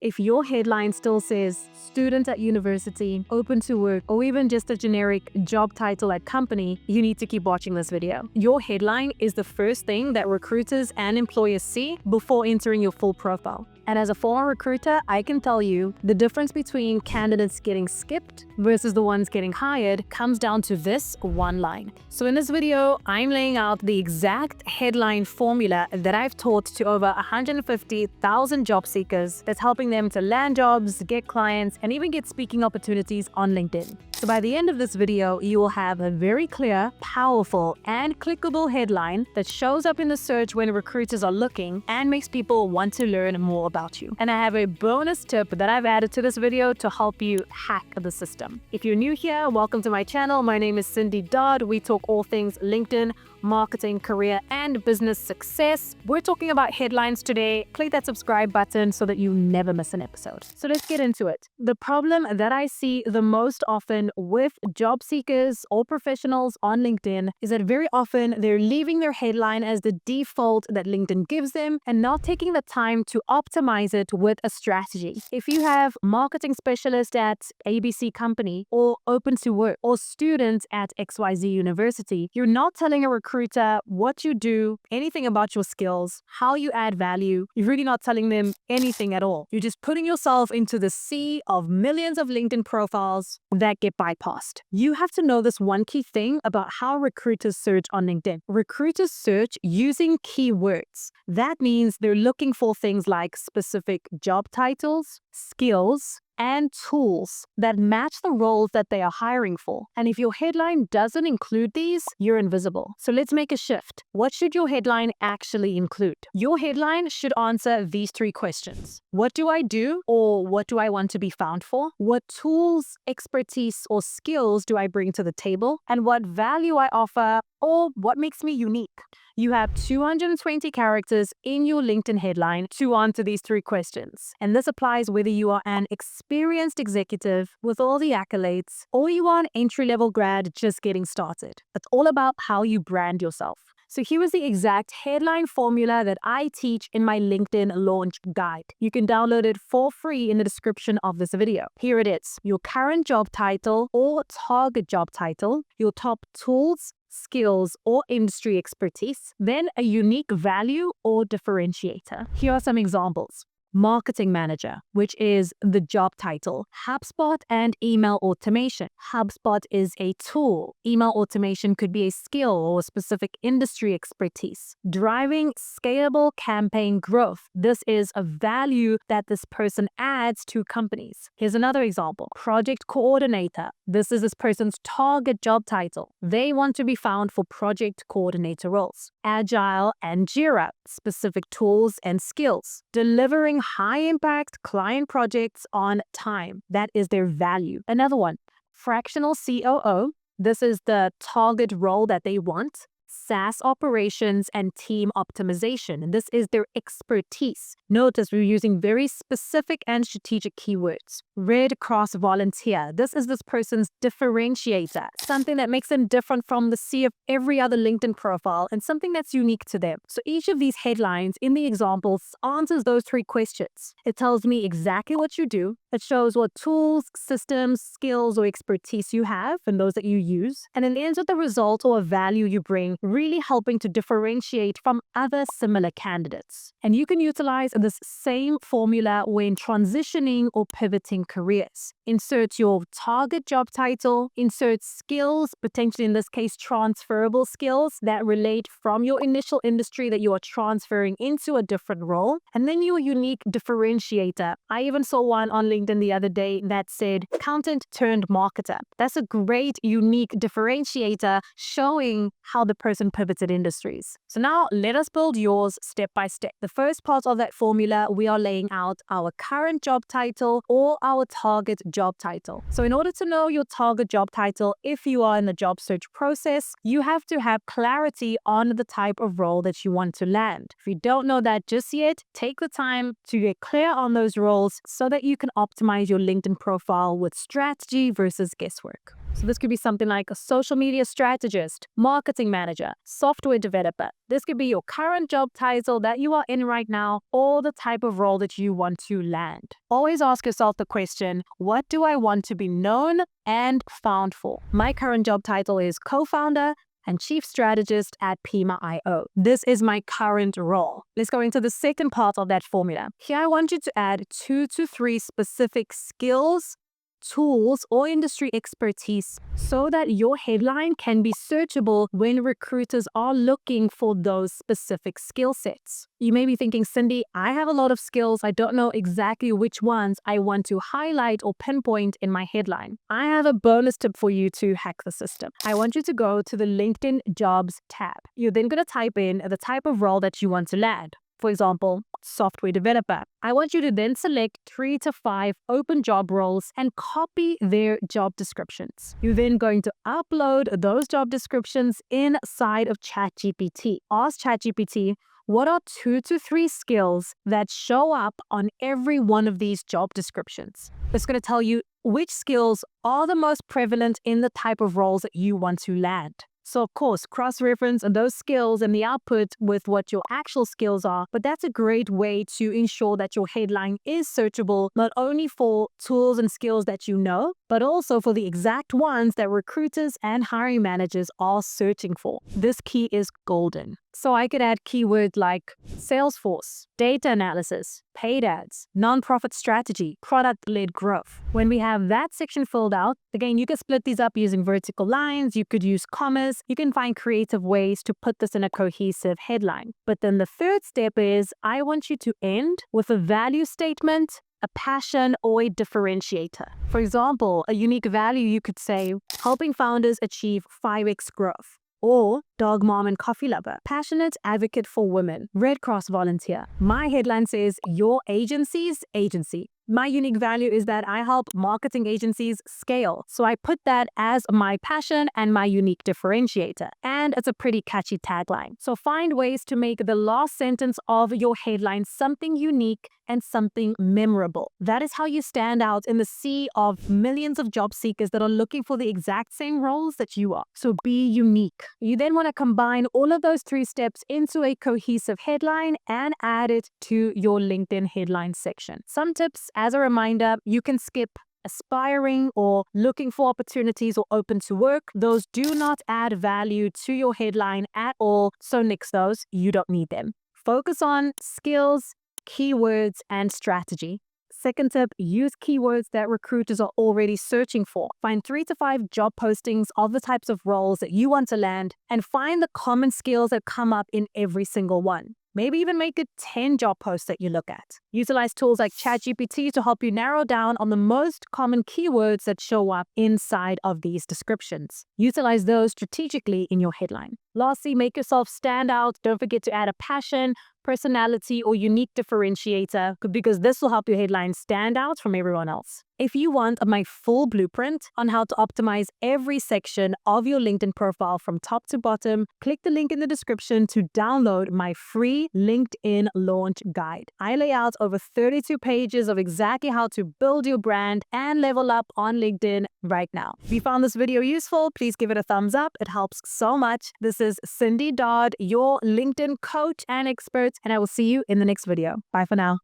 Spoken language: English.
If your headline still says student at university, open to work, or even just a generic job title at company, you need to keep watching this video. Your headline is the first thing that recruiters and employers see before entering your full profile. And as a former recruiter, I can tell you the difference between candidates getting skipped versus the ones getting hired comes down to this one line. So in this video, I'm laying out the exact headline formula that I've taught to over 150,000 job seekers that's helping them to land jobs, get clients, and even get speaking opportunities on LinkedIn. So by the end of this video, you will have a very clear, powerful, and clickable headline that shows up in the search when recruiters are looking and makes people want to learn more about you. And I have a bonus tip that I've added to this video to help you hack the system. If you're new here, welcome to my channel. My name is Cindy Dodd. We talk all things LinkedIn, marketing, career, and business success. We're talking about headlines today. Click that subscribe button so that you never miss an episode. So let's get into it. The problem that I see the most often with job seekers or professionals on LinkedIn is that very often they're leaving their headline as the default that LinkedIn gives them and not taking the time to optimize it with a strategy. If you have marketing specialist at ABC company or open to work or student at XYZ university, you're not telling a recruiter what you do, anything about your skills, how you add value. You're really not telling them anything at all. You're just putting yourself into the sea of millions of LinkedIn profiles that get bypassed. You have to know this one key thing about how recruiters search on LinkedIn. Recruiters search using keywords. That means they're looking for things like specific job titles, skills, and tools that match the roles that they are hiring for. And if your headline doesn't include these, you're invisible. So let's make a shift. What should your headline actually include? Your headline should answer these three questions. What do I do, or what do I want to be found for? What tools, expertise, or skills do I bring to the table? And what value I offer, or what makes me unique? You have 220 characters in your LinkedIn headline to answer these three questions. And this applies whether you are an experienced executive with all the accolades or you are an entry-level grad just getting started. It's all about how you brand yourself. So here is the exact headline formula that I teach in my LinkedIn launch guide. You can download it for free in the description of this video. Here it is: your current job title or target job title, your top tools, skills, or industry expertise, then a unique value or differentiator. Here are some examples. Marketing manager, which is the job title. HubSpot and email automation. HubSpot is a tool. Email automation could be a skill or a specific industry expertise. Driving scalable campaign growth. This is a value that this person adds to companies. Here's another example. Project coordinator. This is this person's target job title. They want to be found for project coordinator roles. Agile and Jira. Specific tools and skills. Delivering high-impact client projects on time. That is their value. Another one, fractional COO. This is the target role that they want. SaaS operations and team optimization. And this is their expertise. Notice we're using very specific and strategic keywords. Red Cross volunteer. This is this person's differentiator. Something that makes them different from the sea of every other LinkedIn profile and something that's unique to them. So each of these headlines in the examples answers those three questions. It tells me exactly what you do. It shows what tools, systems, skills, or expertise you have and those that you use. And it ends with a result or a value you bring, really helping to differentiate from other similar candidates. And you can utilize this same formula when transitioning or pivoting careers. Insert your target job title, insert skills, potentially in this case transferable skills that relate from your initial industry that you are transferring into a different role, and then your unique differentiator. I even saw one on LinkedIn the other day that said accountant turned marketer. That's a great unique differentiator showing how the person pivoted industries. So now let us build yours step by step. The first part of that formula, we are laying out our current job title or our target job title. So in order to know your target job title, if you are in the job search process, you have to have clarity on the type of role that you want to land. If you don't know that just yet, take the time to get clear on those roles so that you can optimize your LinkedIn profile with strategy versus guesswork. So this could be something like a social media strategist, marketing manager, software developer. This could be your current job title that you are in right now, or the type of role that you want to land. Always ask yourself the question, what do I want to be known and found for? My current job title is co-founder and chief strategist at Pima.io. This is my current role. Let's go into the second part of that formula. Here I want you to add 2 to 3 specific skills, tools, or industry expertise so that your headline can be searchable when recruiters are looking for those specific skill sets. You may be thinking, Cindy, I have a lot of skills. I don't know exactly which ones I want to highlight or pinpoint in my headline. I have a bonus tip for you to hack the system. I want you to go to the LinkedIn Jobs tab. You're then going to type in the type of role that you want to land. For example, software developer. I want you to then select 3 to 5 open job roles and copy their job descriptions. You're then going to upload those job descriptions inside of ChatGPT. Ask ChatGPT, what are 2 to 3 skills that show up on every one of these job descriptions? It's going to tell you which skills are the most prevalent in the type of roles that you want to land. So of course, cross-reference those skills and the output with what your actual skills are, but that's a great way to ensure that your headline is searchable, not only for tools and skills that you know, but also for the exact ones that recruiters and hiring managers are searching for. This key is golden. So I could add keywords like Salesforce, data analysis, paid ads, nonprofit strategy, product-led growth. When we have that section filled out, again, you can split these up using vertical lines, you could use commas, you can find creative ways to put this in a cohesive headline. But then the third step is, I want you to end with a value statement, a passion, or a differentiator. For example, a unique value you could say, helping founders achieve 5x growth. Or dog mom and coffee lover, passionate advocate for women, Red Cross volunteer. My headline says, your agency's agency. My unique value is that I help marketing agencies scale. So I put that as my passion and my unique differentiator. And it's a pretty catchy tagline. So find ways to make the last sentence of your headline something unique and something memorable. That is how you stand out in the sea of millions of job seekers that are looking for the exact same roles that you are. So be unique. You then want to combine all of those 3 steps into a cohesive headline and add it to your LinkedIn headline section. Some tips, as a reminder, you can skip aspiring or looking for opportunities or open to work. Those do not add value to your headline at all, so nix those. You don't need them. Focus on skills, keywords, and strategy. Second tip, use keywords that recruiters are already searching for. Find 3 to 5 job postings of the types of roles that you want to land and find the common skills that come up in every single one. Maybe even make it 10 job posts that you look at. Utilize tools like ChatGPT to help you narrow down on the most common keywords that show up inside of these descriptions. Utilize those strategically in your headline. Lastly, make yourself stand out. Don't forget to add a passion, personality, or unique differentiator, because this will help your headline stand out from everyone else. If you want my full blueprint on how to optimize every section of your LinkedIn profile from top to bottom, click the link in the description to download my free LinkedIn launch guide. I lay out over 32 pages of exactly how to build your brand and level up on LinkedIn right now. If you found this video useful, please give it a thumbs up. It helps so much. This is Cindy Dodd, your LinkedIn coach and expert, and I will see you in the next video. Bye for now.